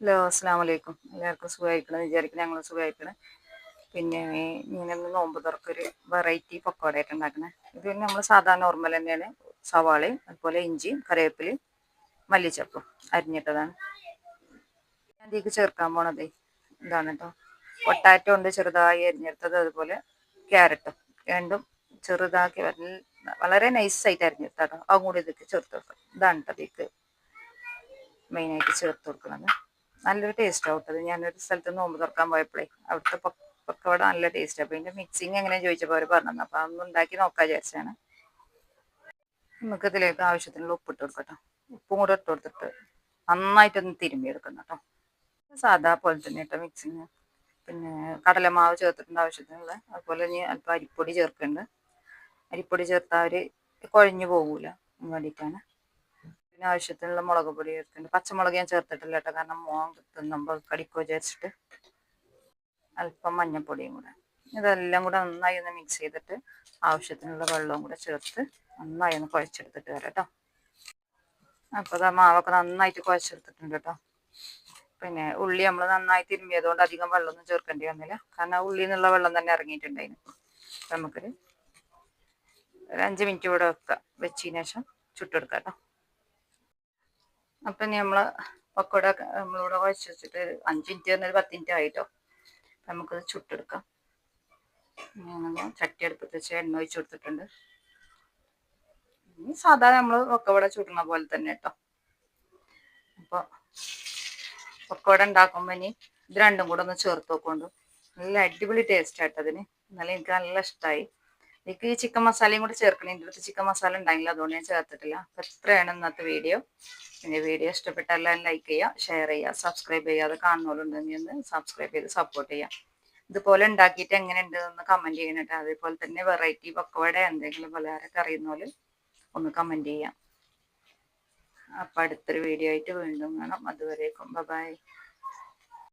Hello അസ്സാം വലൈക്കും. എല്ലാവർക്കും സുഖമായിരിക്കണം വിചാരിക്കണം. ഞങ്ങൾ സുഖമായിരിക്കണം. പിന്നെ ഇങ്ങനെ നോമ്പ് തുറക്കൊരു വെറൈറ്റി പക്കോടയായിട്ട് ഉണ്ടാക്കണേ. ഇത് പിന്നെ നമ്മൾ സാധാരണ നോർമൽ തന്നെയാണ്. സവാളയും അതുപോലെ ഇഞ്ചിയും കറിവേപ്പിലയും മല്ലിച്ചപ്പും അരിഞ്ഞിട്ടതാണ്. ഞാൻ ഇതിലേക്ക് ചേർക്കാൻ പോണത് ഇതാണ് കേട്ടോ. പൊട്ടാറ്റോ ഉണ്ട് ചെറുതായി അരിഞ്ഞെടുത്തത്, അതുപോലെ ക്യാരറ്റും രണ്ടും ചെറുതാക്കി വളരെ നൈസായിട്ട് അരിഞ്ഞെടുത്താട്ടോ. അതും കൂടി ഇതിലേക്ക് ചേർത്ത് വെക്കാം. ഇതാണ് കേട്ടോ ഇതിലേക്ക് മെയിനായിട്ട് ചേർത്ത് കൊടുക്കുന്നത്. നല്ലൊരു ടേസ്റ്റ് ആവട്ടത്. ഞാനൊരു സ്ഥലത്ത് നോമ്പ് തുറക്കാൻ പോയപ്പോഴേ അവിടുത്തെ പക്കവട നല്ല ടേസ്റ്റ്. അപ്പോൾ ഇതിൻ്റെ മിക്സിങ് എങ്ങനെയാണെന്ന് ചോദിച്ചപ്പോൾ അവർ പറഞ്ഞു. അപ്പോൾ അതൊന്ന് ഉണ്ടാക്കി നോക്കാൻ വിചാരിച്ചാണ്. നമുക്ക് ഇതിലേക്ക് ആവശ്യത്തിനുള്ള ഉപ്പിട്ട് കൊടുക്കട്ടോ. ഉപ്പും കൂടെ ഇട്ട് കൊടുത്തിട്ട് നന്നായിട്ടൊന്ന് തിരുമ്മി എടുക്കണം കേട്ടോ. സാധാ പോലെ തന്നെ കേട്ടോ മിക്സിങ്. പിന്നെ കടലമാവ് ചേർത്തിട്ടുണ്ട് ആവശ്യത്തിനുള്ള. അതുപോലെ ഇനി അല്പം അരിപ്പൊടി ചേർക്കുന്നുണ്ട്. അരിപ്പൊടി ചേർത്താൽ അവർ കുഴഞ്ഞു പോകൂല വേണ്ടിയിട്ടാണ്. പിന്നെ ആവശ്യത്തിനുള്ള മുളക് പൊടി ചേർക്കുന്നുണ്ട്. പച്ചമുളക് ഞാൻ ചേർത്തിട്ടില്ല കേട്ടോ, കാരണം മോൻ തിന്നുമ്പോൾ കടിക്കോ വിചാരിച്ചിട്ട്. അല്പം മഞ്ഞൾപ്പൊടിയും കൂടെ. ഇതെല്ലാം കൂടെ നന്നായി ഒന്ന് മിക്സ് ചെയ്തിട്ട് ആവശ്യത്തിനുള്ള വെള്ളവും കൂടെ ചേർത്ത് നന്നായി ഒന്ന് കുഴച്ചെടുത്തിട്ട് വരാം കേട്ടോ. അപ്പോൾ അത് മാവൊക്കെ നന്നായിട്ട് കുഴച്ചെടുത്തിട്ടുണ്ട് കേട്ടോ. പിന്നെ ഉള്ളി നമ്മൾ നന്നായി തിരുമ്മിയതുകൊണ്ട് അധികം വെള്ളമൊന്നും ചേർക്കേണ്ടി വന്നില്ല, കാരണം ഉള്ളിൽ നിന്നുള്ള വെള്ളം തന്നെ ഇറങ്ങിയിട്ടുണ്ടായിരുന്നു. അപ്പം നമുക്കൊരു 5 മിനിറ്റ് കൂടെ വെച്ചതിന് ശേഷം ചുട്ടെടുക്കാം കേട്ടോ. അപ്പം നമ്മൾ പക്കോട നമ്മളിവിടെ കുഴച്ച് വെച്ചിട്ട് 5 മിനിറ്റ് ഒരു 10 മിനിറ്റ് ആയിട്ടോ. നമുക്കത് ചുട്ടെടുക്കാം. ഞാനൊന്ന് ചട്ടി അടുപ്പത്ത് വെച്ച് എണ്ണ ഒഴിച്ച് കൊടുത്തിട്ടുണ്ട്. സാധാരണ നമ്മൾ പക്കോട ചുടുന്ന പോലെ തന്നെ കേട്ടോ. അപ്പോൾ പക്കോട ഉണ്ടാക്കുമ്പോൾ ഇനി ഇത് രണ്ടും കൂടെ ഒന്ന് ചേർത്ത് വെക്കൊണ്ട് നല്ല അടിപൊളി ടേസ്റ്റ് ആയിട്ട് അതിന്. എന്നാലും എനിക്ക് നല്ല ഇഷ്ടമായി. എനിക്ക് ഈ ചിക്കൻ മസാലയും കൂടി ചേർക്കണം. എൻ്റെ അടുത്ത് ചിക്കൻ മസാല ഉണ്ടായില്ല, അതുകൊണ്ട് ഞാൻ ചേർത്തിട്ടില്ല. അപ്പോൾ എത്രയാണ് ഇന്നത്തെ വീഡിയോ. പിന്നെ വീഡിയോ ഇഷ്ടപ്പെട്ട എല്ലാവരും ലൈക്ക് ചെയ്യുക, ഷെയർ ചെയ്യുക, സബ്സ്ക്രൈബ് ചെയ്യാതെ കാണുന്നവരുണ്ടെങ്കിൽ ഒന്ന് സബ്സ്ക്രൈബ് ചെയ്ത് സപ്പോർട്ട് ചെയ്യാം. ഇതുപോലെ ഉണ്ടാക്കിയിട്ട് എങ്ങനെ ഉണ്ടെന്ന് കമൻറ്റ് ചെയ്യണേട്ടോ. അതേപോലെ തന്നെ വെറൈറ്റി പക്കോട എന്തെങ്കിലും പലഹാരമൊക്കെ അറിയുന്ന പോലെ ഒന്ന് കമൻറ്റ് ചെയ്യാം. അപ്പോൾ അടുത്തൊരു വീഡിയോ ആയിട്ട് വീണ്ടും കാണാം. അതുവരേക്കും ബൈ.